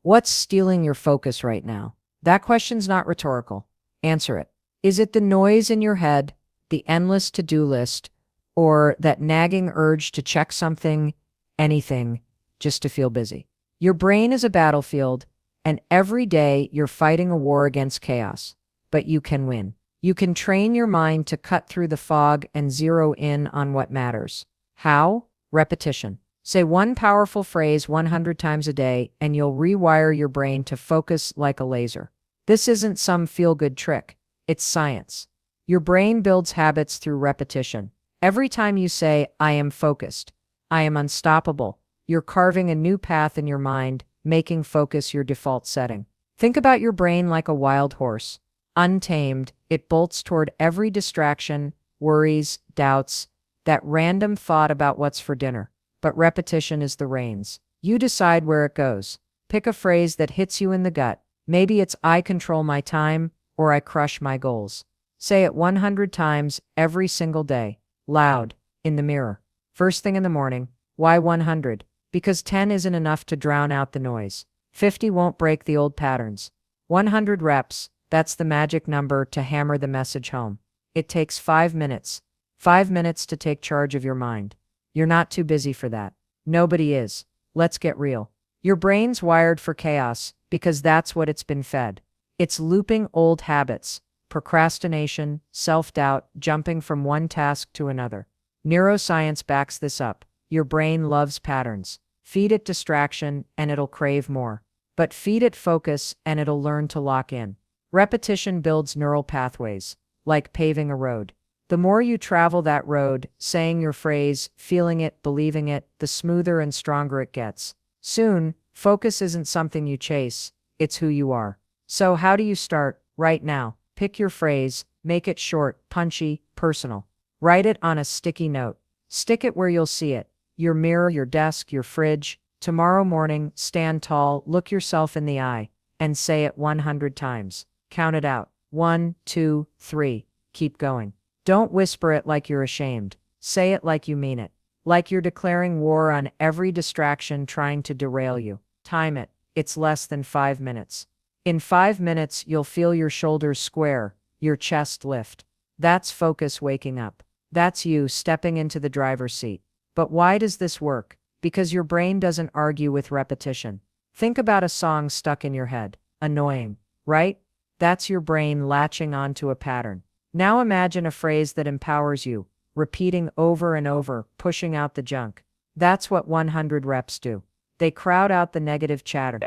What's stealing your focus right now? That question's not rhetorical. Answer it. Is it the noise in your head, the endless to-do list, or that nagging urge to check something, anything, just to feel busy? Your brain is a battlefield, and every day you're fighting a war against chaos. But you can win. You can train your mind to cut through the fog and zero in on what matters. How? Repetition. Say one powerful phrase 100 times a day, and you'll rewire your brain to focus like a laser. This isn't some feel-good trick. It's science. Your brain builds habits through repetition. Every time you say, I am focused, I am unstoppable, you're carving a new path in your mind, making focus your default setting. Think about your brain like a wild horse. Untamed, it bolts toward every distraction, worries, doubts, that random thought about what's for dinner. But repetition is the reins. You decide where it goes. Pick a phrase that hits you in the gut. Maybe it's I control my time, or I crush my goals. Say it 100 times every single day, loud, in the mirror. First thing in the morning. Why 100? Because 10 isn't enough to drown out the noise. 50 won't break the old patterns. 100 reps, that's the magic number to hammer the message home. It takes 5 minutes. 5 minutes to take charge of your mind. You're not too busy for that. Nobody is. Let's get real. Your brain's wired for chaos because that's what it's been fed. It's looping old habits, procrastination, self-doubt, jumping from one task to another. Neuroscience backs this up. Your brain loves patterns. Feed it distraction and it'll crave more. But feed it focus and it'll learn to lock in. Repetition builds neural pathways, like paving a road. The more you travel that road, saying your phrase, feeling it, believing it, the smoother and stronger it gets. Soon, focus isn't something you chase, it's who you are. So how do you start? Right now. Pick your phrase, make it short, punchy, personal. Write it on a sticky note. Stick it where you'll see it. Your mirror, your desk, your fridge. Tomorrow morning, stand tall, look yourself in the eye, and say it 100 times. Count it out. 1, 2, 3. Keep going. Don't whisper it like you're ashamed. Say it like you mean it. Like you're declaring war on every distraction trying to derail you. Time it. It's less than 5 minutes. In 5 minutes, you'll feel your shoulders square, your chest lift. That's focus waking up. That's you stepping into the driver's seat. But why does this work? Because your brain doesn't argue with repetition. Think about a song stuck in your head. Annoying, right? That's your brain latching onto a pattern. Now imagine a phrase that empowers you, repeating over and over, pushing out the junk. That's what 100 reps do. They crowd out the negative chatter.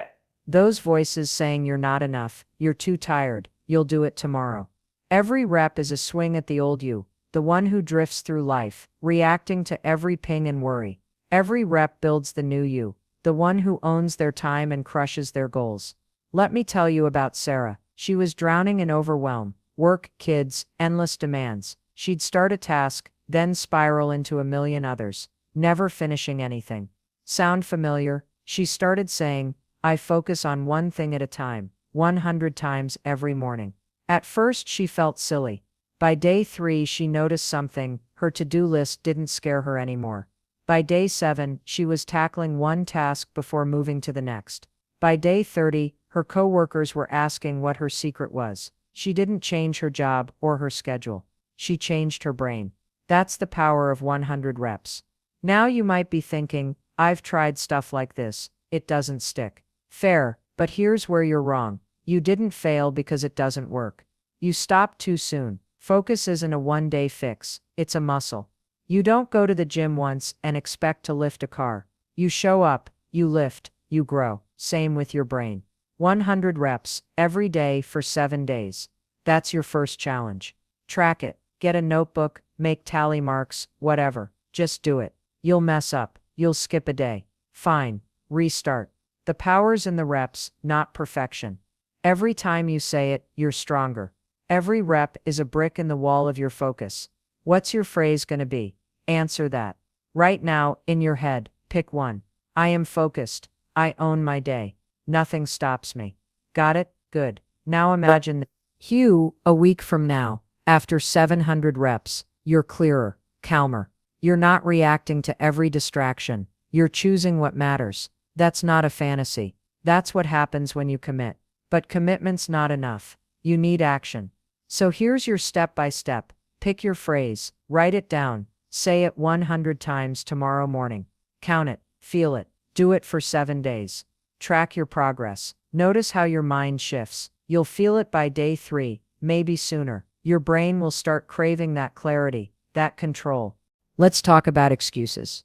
Those voices saying you're not enough, you're too tired, you'll do it tomorrow. Every rep is a swing at the old you, the one who drifts through life, reacting to every ping and worry. Every rep builds the new you, the one who owns their time and crushes their goals. Let me tell you about Sarah. She was drowning in overwhelm. Work, kids, endless demands. She'd start a task, then spiral into a million others, never finishing anything. Sound familiar? She started saying, I focus on one thing at a time, 100 times every morning. At first she felt silly. By day 3 she noticed something, her to-do list didn't scare her anymore. By day 7 she was tackling one task before moving to the next. By day 30, her coworkers were asking what her secret was. She didn't change her job or her schedule. She changed her brain. That's the power of 100 reps. Now you might be thinking, I've tried stuff like this. It doesn't stick. Fair, but here's where you're wrong. You didn't fail because it doesn't work. You stopped too soon. Focus isn't a one-day fix. It's a muscle. You don't go to the gym once and expect to lift a car. You show up, you lift, you grow. Same with your brain. 100 reps, every day for 7 days. That's your first challenge. Track it. Get a notebook, make tally marks, whatever. Just do it. You'll mess up. You'll skip a day. Fine. Restart. The power's in the reps, not perfection. Every time you say it, you're stronger. Every rep is a brick in the wall of your focus. What's your phrase gonna be? Answer that. Right now, in your head, pick one. I am focused. I own my day. Nothing stops me. Got it? Good. Now imagine you, a week from now, after 700 reps, you're clearer, calmer. You're not reacting to every distraction. You're choosing what matters. That's not a fantasy. That's what happens when you commit. But commitment's not enough. You need action. So here's your step by step. Pick your phrase, write it down, say it 100 times tomorrow morning. Count it, feel it, do it for 7 days. Track your progress. Notice how your mind shifts. You'll feel it by day 3, maybe sooner. Your brain will start craving that clarity, that control. Let's talk about excuses,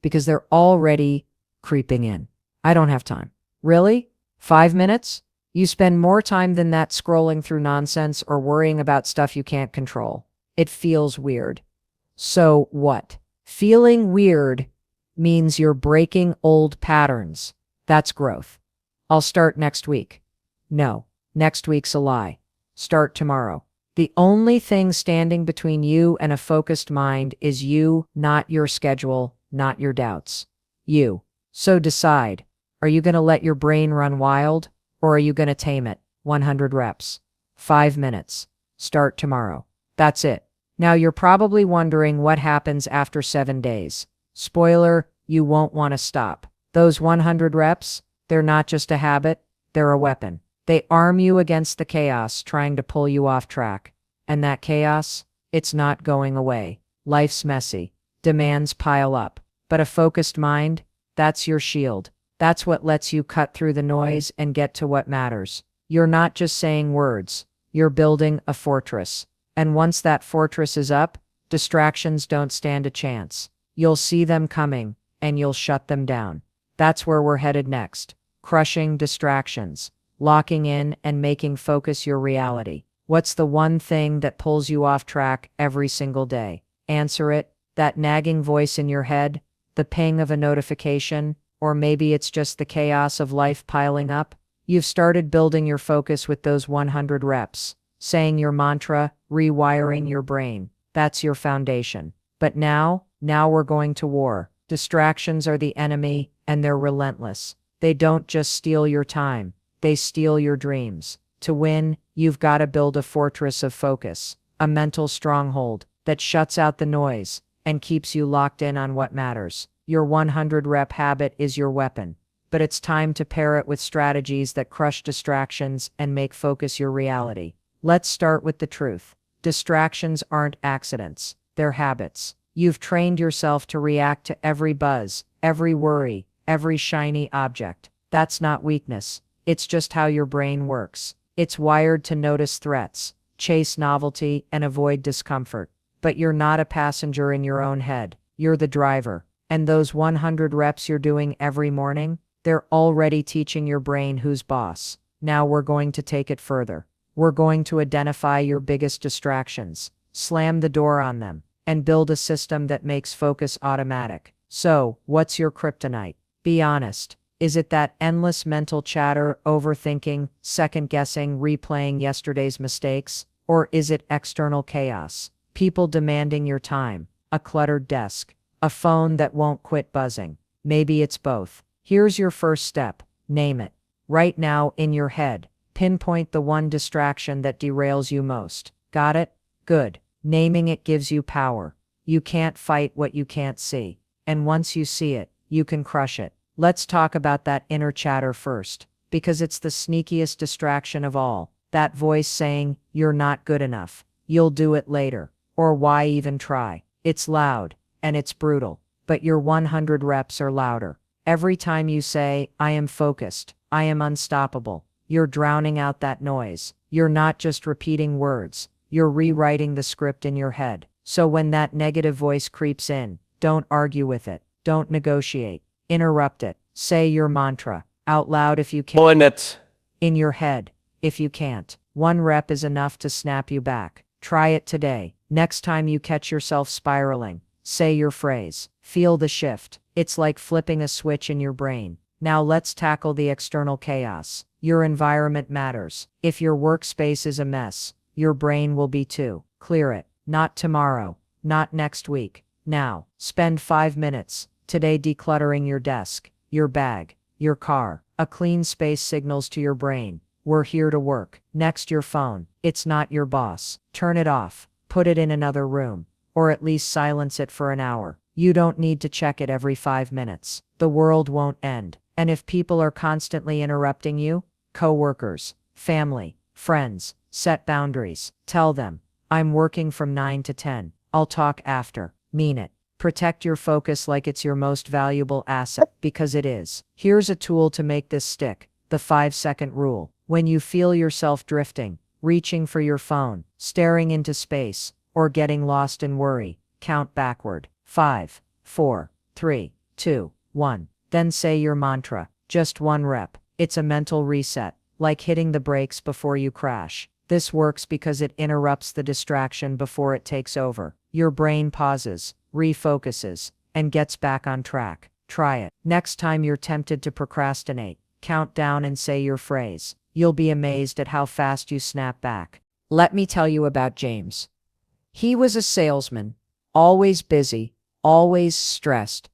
because they're already creeping in. I don't have time. Really? 5 minutes? You spend more time than that scrolling through nonsense or worrying about stuff you can't control. It feels weird. So what? Feeling weird means you're breaking old patterns. That's growth. I'll start next week. No, next week's a lie. Start tomorrow. The only thing standing between you and a focused mind is you, not your schedule, not your doubts. You. So decide. Are you going to let your brain run wild, or are you going to tame it? 100 reps. 5 minutes. Start tomorrow. That's it. Now you're probably wondering what happens after 7 days. Spoiler, you won't want to stop. Those 100 reps, they're not just a habit, they're a weapon. They arm you against the chaos trying to pull you off track. And that chaos, it's not going away. Life's messy. Demands pile up. But a focused mind, that's your shield. That's what lets you cut through the noise and get to what matters. You're not just saying words. You're building a fortress. And once that fortress is up, distractions don't stand a chance. You'll see them coming, and you'll shut them down. That's where we're headed next. Crushing distractions. Locking in and making focus your reality. What's the one thing that pulls you off track every single day? Answer it. That nagging voice in your head, the ping of a notification, or maybe it's just the chaos of life piling up. You've started building your focus with those 100 reps. Saying your mantra, rewiring your brain. That's your foundation. But now we're going to war. Distractions are the enemy, and they're relentless. They don't just steal your time. They steal your dreams. To win, you've got to build a fortress of focus, a mental stronghold that shuts out the noise and keeps you locked in on what matters. Your 100 rep habit is your weapon, but it's time to pair it with strategies that crush distractions and make focus your reality. Let's start with the truth. Distractions aren't accidents, they're habits. You've trained yourself to react to every buzz, every worry, every shiny object. That's not weakness. It's just how your brain works. It's wired to notice threats, chase novelty, and avoid discomfort. But you're not a passenger in your own head. You're the driver. And those 100 reps you're doing every morning, they're already teaching your brain who's boss. Now we're going to take it further. We're going to identify your biggest distractions, slam the door on them, and build a system that makes focus automatic. So, what's your kryptonite? Be honest. Is it that endless mental chatter, overthinking, second-guessing, replaying yesterday's mistakes? Or is it external chaos? People demanding your time, a cluttered desk, a phone that won't quit buzzing. Maybe it's both. Here's your first step. Name it. Right now, in your head, pinpoint the one distraction that derails you most. Got it? Good. Naming it gives you power. You can't fight what you can't see. And once you see it, you can crush it. Let's talk about that inner chatter first, because it's the sneakiest distraction of all. That voice saying, you're not good enough. You'll do it later. Or why even try? It's loud, and it's brutal. But your 100 reps are louder. Every time you say, I am focused, I am unstoppable, you're drowning out that noise. You're not just repeating words. You're rewriting the script in your head. So when that negative voice creeps in, don't argue with it. Don't negotiate. Interrupt it. Say your mantra out loud if you can. On it. In your head, if you can't. 1 rep is enough to snap you back. Try it today. Next time you catch yourself spiraling, say your phrase. Feel the shift. It's like flipping a switch in your brain. Now let's tackle the external chaos. Your environment matters. If your workspace is a mess, your brain will be too. Clear it. Not tomorrow. Not next week. Now. Spend 5 minutes today decluttering your desk, your bag, your car. A clean space signals to your brain, we're here to work. Next, your phone. It's not your boss. Turn it off. Put it in another room. Or at least silence it for an hour. You don't need to check it every 5 minutes. The world won't end. And if people are constantly interrupting you, coworkers, family, friends, set boundaries. Tell them, I'm working from 9 to 10. I'll talk after. Mean it. Protect your focus like it's your most valuable asset, because it is. Here's a tool to make this stick: the 5-second rule. When you feel yourself drifting, reaching for your phone, staring into space, or getting lost in worry, count backward. 5, 4, 3, 2, 1. Then say your mantra. Just one rep. It's a mental reset, like hitting the brakes before you crash. This works because it interrupts the distraction before it takes over. Your brain pauses, refocuses, and gets back on track. Try it. Next time you're tempted to procrastinate, count down and say your phrase. You'll be amazed at how fast you snap back. Let me tell you about James. He was a salesman, always busy, always stressed,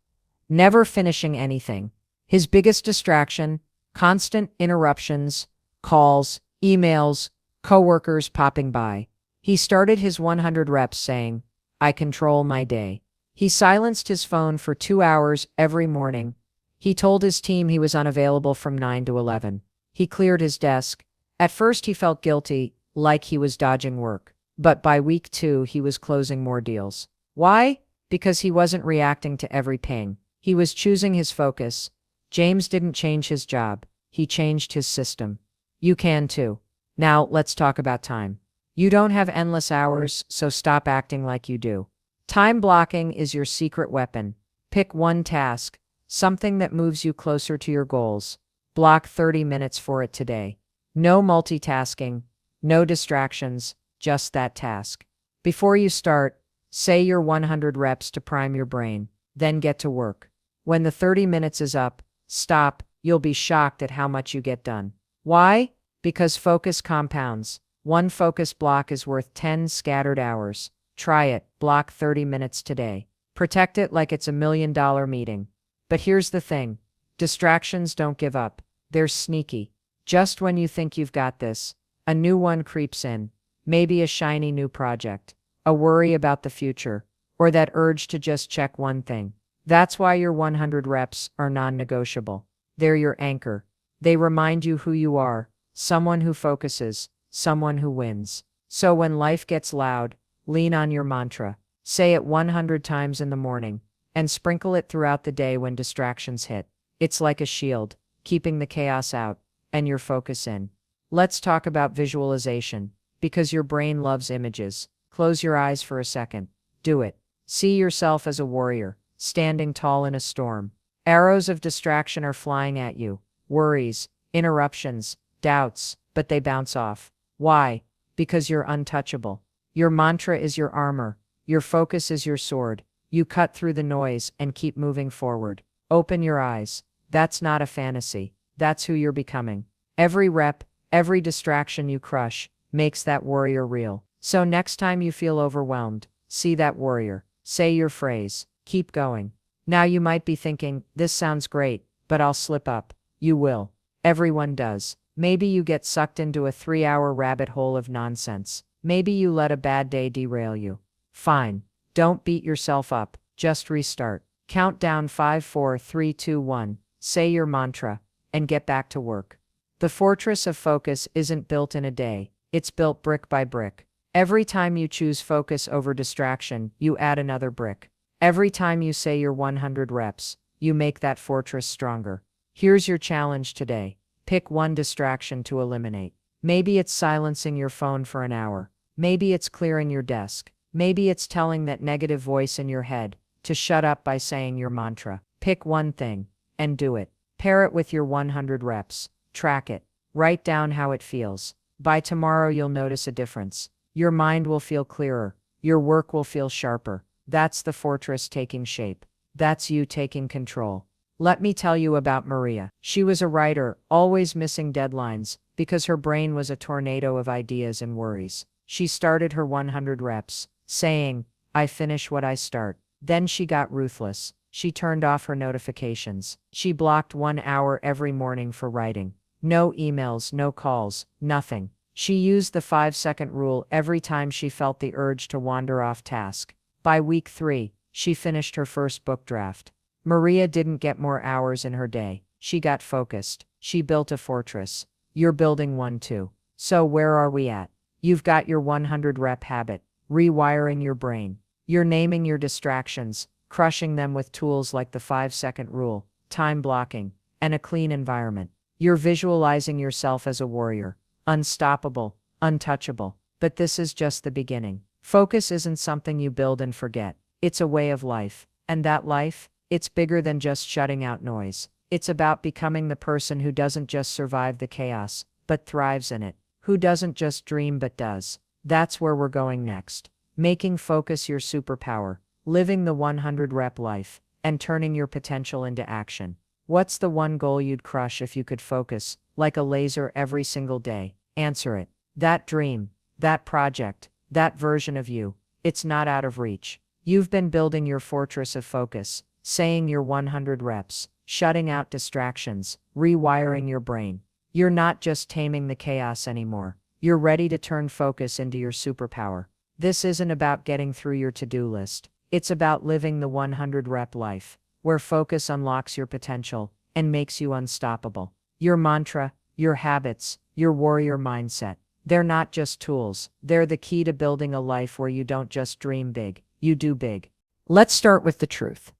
never finishing anything. His biggest distraction: constant interruptions, calls, emails, coworkers popping by. He started his 100 reps saying, I control my day. He silenced his phone for 2 hours every morning. He told his team he was unavailable from 9 to 11. He cleared his desk. At first he felt guilty, like he was dodging work. But by week 2 he was closing more deals. Why? Because he wasn't reacting to every ping. He was choosing his focus. James didn't change his job. He changed his system. You can too. Now, let's talk about time. You don't have endless hours, so stop acting like you do. Time blocking is your secret weapon. Pick one task, something that moves you closer to your goals. Block 30 minutes for it today. No multitasking, no distractions, just that task. Before you start, say your 100 reps to prime your brain, then get to work. When the 30 minutes is up, stop. You'll be shocked at how much you get done. Why? Because focus compounds. One focus block is worth 10 scattered hours. Try it. Block 30 minutes today. Protect it like it's $1 million meeting. But here's the thing. Distractions don't give up. They're sneaky. Just when you think you've got this, a new one creeps in. Maybe a shiny new project, a worry about the future, or that urge to just check one thing. That's why your 100 reps are non-negotiable. They're your anchor. They remind you who you are, someone who focuses, someone who wins. So when life gets loud, lean on your mantra. Say it 100 times in the morning, and sprinkle it throughout the day when distractions hit. It's like a shield, keeping the chaos out, and your focus in. Let's talk about visualization, because your brain loves images. Close your eyes for a second. Do it. See yourself as a warrior, standing tall in a storm. Arrows of distraction are flying at you. Worries, interruptions, doubts, but they bounce off. Why? Because you're untouchable. Your mantra is your armor. Your focus is your sword. You cut through the noise and keep moving forward. Open your eyes. That's not a fantasy. That's who you're becoming. Every rep, every distraction you crush, makes that warrior real. So next time you feel overwhelmed, see that warrior. Say your phrase. Keep going. Now you might be thinking, this sounds great, but I'll slip up. You will. Everyone does. Maybe you get sucked into a 3-hour rabbit hole of nonsense. Maybe you let a bad day derail you. Fine. Don't beat yourself up. Just restart. Count down 5, 4, 3, 2, 1. Say your mantra, and get back to work. The fortress of focus isn't built in a day. It's built brick by brick. Every time you choose focus over distraction, you add another brick. Every time you say your 100 reps, you make that fortress stronger. Here's your challenge today. Pick one distraction to eliminate. Maybe it's silencing your phone for an hour. Maybe it's clearing your desk. Maybe it's telling that negative voice in your head to shut up by saying your mantra. Pick one thing and do it. Pair it with your 100 reps. Track it. Write down how it feels. By tomorrow, you'll notice a difference. Your mind will feel clearer. Your work will feel sharper. That's the fortress taking shape. That's you taking control. Let me tell you about Maria. She was a writer, always missing deadlines, because her brain was a tornado of ideas and worries. She started her 100 reps, saying, I finish what I start. Then she got ruthless. She turned off her notifications. She blocked 1 hour every morning for writing. No emails, no calls, nothing. She used the 5-second rule every time she felt the urge to wander off task. By week 3, she finished her first book draft. Maria didn't get more hours in her day. She got focused. She built a fortress. You're building one too. So where are we at? You've got your 100 rep habit, rewiring your brain. You're naming your distractions, crushing them with tools like the 5-second rule, time blocking, and a clean environment. You're visualizing yourself as a warrior, unstoppable, untouchable. But this is just the beginning. Focus isn't something you build and forget. It's a way of life. And that life, it's bigger than just shutting out noise. It's about becoming the person who doesn't just survive the chaos, but thrives in it. Who doesn't just dream but does. That's where we're going next. Making focus your superpower, living the 100 rep life, and turning your potential into action. What's the one goal you'd crush if you could focus, like a laser every single day? Answer it. That dream, that project, that version of you, it's not out of reach. You've been building your fortress of focus, saying your 100 reps, shutting out distractions, rewiring your brain. You're not just taming the chaos anymore. You're ready to turn focus into your superpower. This isn't about getting through your to-do list. It's about living the 100 rep life, where focus unlocks your potential and makes you unstoppable. Your mantra, your habits, your warrior mindset, they're not just tools. They're the key to building a life where you don't just dream big, you do big. Let's start with the truth.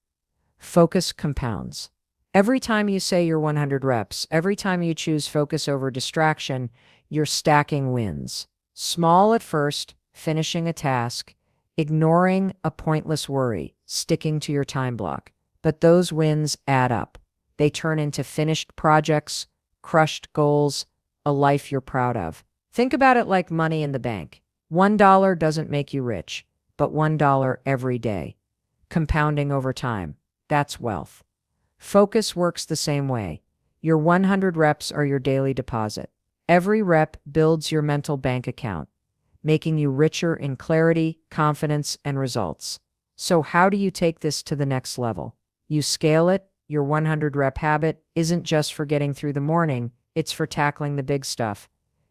Focus compounds. Every time you say your 100 reps, every time you choose focus over distraction, you're stacking wins. Small at first, finishing a task, ignoring a pointless worry, sticking to your time block. But those wins add up. They turn into finished projects, crushed goals, a life you're proud of. Think about it like money in the bank. $1 doesn't make you rich, but $1 every day, compounding over time. That's wealth. Focus works the same way. Your 100 reps are your daily deposit. Every rep builds your mental bank account, making you richer in clarity, confidence, and results. So how do you take this to the next level? You scale it. Your 100 rep habit isn't just for getting through the morning, it's for tackling the big stuff.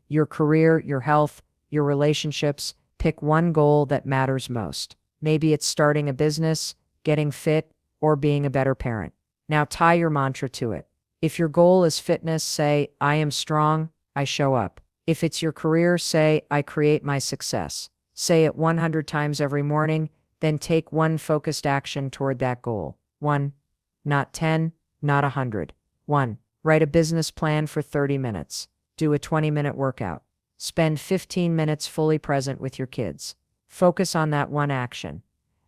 Your career, your health, your relationships. Pick one goal that matters most. Maybe it's starting a business, getting fit, or being a better parent. Now tie your mantra to it. If your goal is fitness, say, I am strong, I show up. If it's your career, say, I create my success. Say it 100 times every morning, then take one focused action toward that goal. 1, not 10, not 100. 1. Write a business plan for 30 minutes. Do a 20-minute workout. Spend 15 minutes fully present with your kids. Focus on that one action,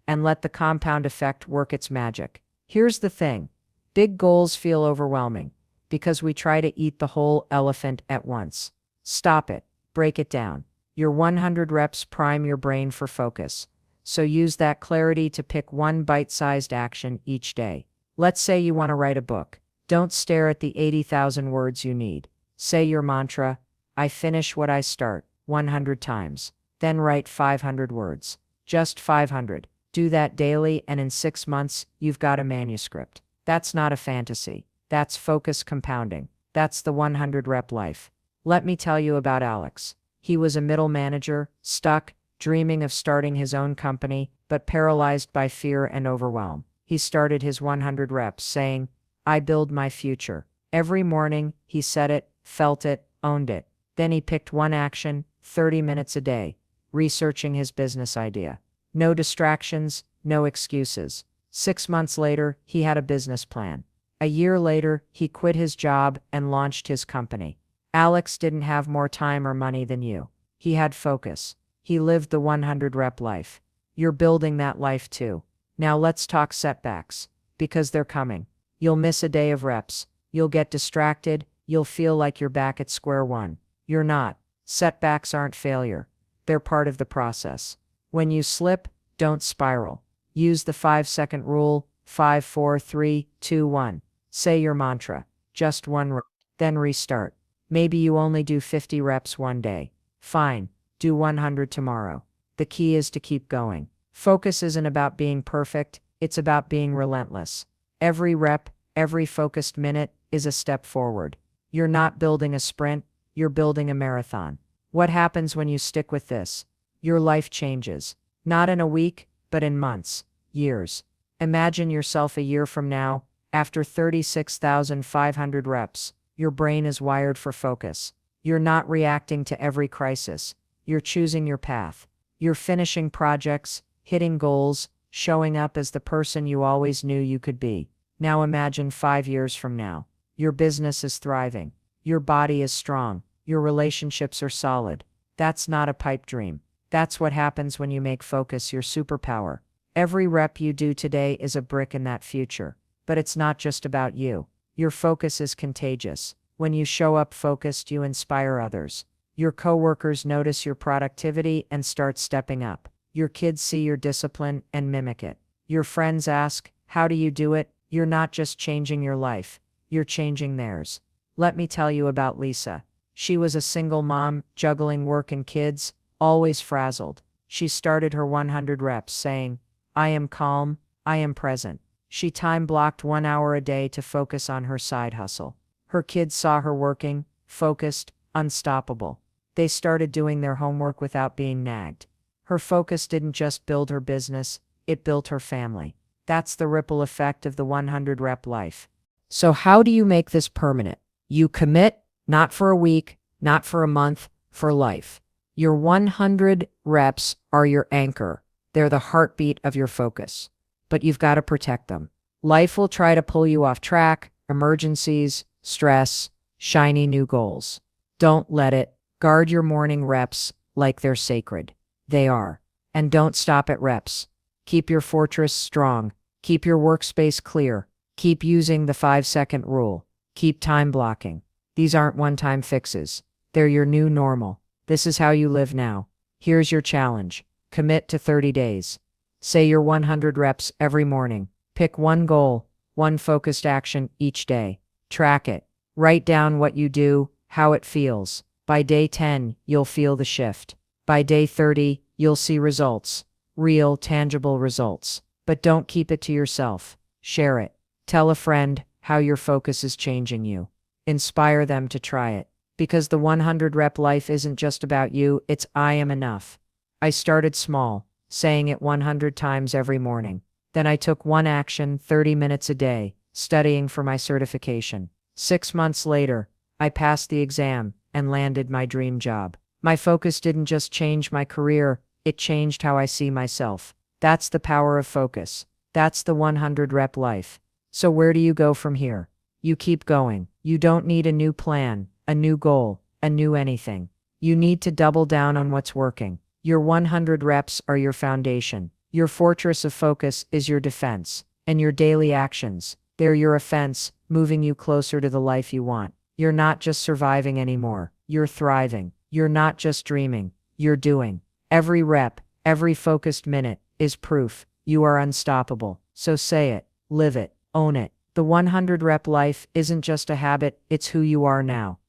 and let the compound effect work its magic. Here's the thing. Big goals feel overwhelming because we try to eat the whole elephant at once. Stop it. Break it down. Your 100 reps prime your brain for focus. So use that clarity to pick one bite-sized action each day. Let's say you want to write a book. Don't stare at the 80,000 words you need. Say your mantra, I finish what I start, 100 times. Then write 500 words. Just 500. Do that daily, and in 6 months, you've got a manuscript. That's not a fantasy. That's focus compounding. That's the 100 rep life. Let me tell you about Alex. He was a middle manager, stuck, dreaming of starting his own company, but paralyzed by fear and overwhelm. He started his 100 reps saying, I build my future. Every morning, he said it, felt it, owned it. Then he picked one action, 30 minutes a day, researching his business idea. No distractions, no excuses. 6 months later, he had a business plan. A year later, he quit his job and launched his company. Alex didn't have more time or money than you. He had focus. He lived the 100 rep life. You're building that life too. Now let's talk setbacks, because they're coming. You'll miss a day of reps. You'll get distracted. You'll feel like you're back at square one. You're not. Setbacks aren't failure. They're part of the process. When you slip, don't spiral. Use the 5-second rule, 5, 4, 3, 2, 1. Say your mantra. Just one rep, then restart. Maybe you only do 50 reps one day. Fine. Do 100 tomorrow. The key is to keep going. Focus isn't about being perfect. It's about being relentless. Every rep, every focused minute is a step forward. You're not building a sprint. You're building a marathon. What happens when you stick with this? Your life changes. Not in a week, but in months, years. Imagine yourself a year from now, After 36,500 reps, your brain is wired for focus. You're not reacting to every crisis. You're choosing your path. You're finishing projects, hitting goals, showing up as the person you always knew you could be. Now imagine 5 years from now. Your business is thriving. Your body is strong. Your relationships are solid. That's not a pipe dream. That's what happens when you make focus your superpower. Every rep you do today is a brick in that future. But it's not just about you. Your focus is contagious. When you show up focused, you inspire others. Your coworkers notice your productivity and start stepping up. Your kids see your discipline and mimic it. Your friends ask, "How do you do it?" You're not just changing your life, you're changing theirs. Let me tell you about Lisa. She was a single mom, juggling work and kids, always frazzled. She started her 100 reps saying, "I am calm, I am present." She time-blocked 1 hour a day to focus on her side hustle. Her kids saw her working, focused, unstoppable. They started doing their homework without being nagged. Her focus didn't just build her business, it built her family. That's the ripple effect of the 100 rep life. So how do you make this permanent? You commit, not for a week, not for a month, for life. Your 100 reps are your anchor. They're the heartbeat of your focus. But you've got to protect them. Life will try to pull you off track, emergencies, stress, shiny new goals. Don't let it. Guard your morning reps like they're sacred. They are. And don't stop at reps. Keep your fortress strong. Keep your workspace clear. Keep using the 5-second rule. Keep time blocking. These aren't one-time fixes. They're your new normal. This is how you live now. Here's your challenge. Commit to 30 days. Say your 100 reps every morning. Pick one goal, one focused action each day. Track it. Write down what you do, how it feels. By day 10, you'll feel the shift. By day 30, you'll see results. Real, tangible results. But don't keep it to yourself. Share it. Tell a friend how your focus is changing you. Inspire them to try it. Because the 100 rep life isn't just about you, it's I am enough. I started small, saying it 100 times every morning. Then I took one action 30 minutes a day, studying for my certification. 6 months later, I passed the exam and landed my dream job. My focus didn't just change my career, it changed how I see myself. That's the power of focus. That's the 100 rep life. So where do you go from here? You keep going. You don't need a new plan, a new goal, a new anything. You need to double down on what's working. Your 100 reps are your foundation. Your fortress of focus is your defense. And your daily actions, they're your offense, moving you closer to the life you want. You're not just surviving anymore. You're thriving. You're not just dreaming. You're doing. Every rep, every focused minute is proof you are unstoppable. So say it, live it, own it. The 100 rep life isn't just a habit, it's who you are now.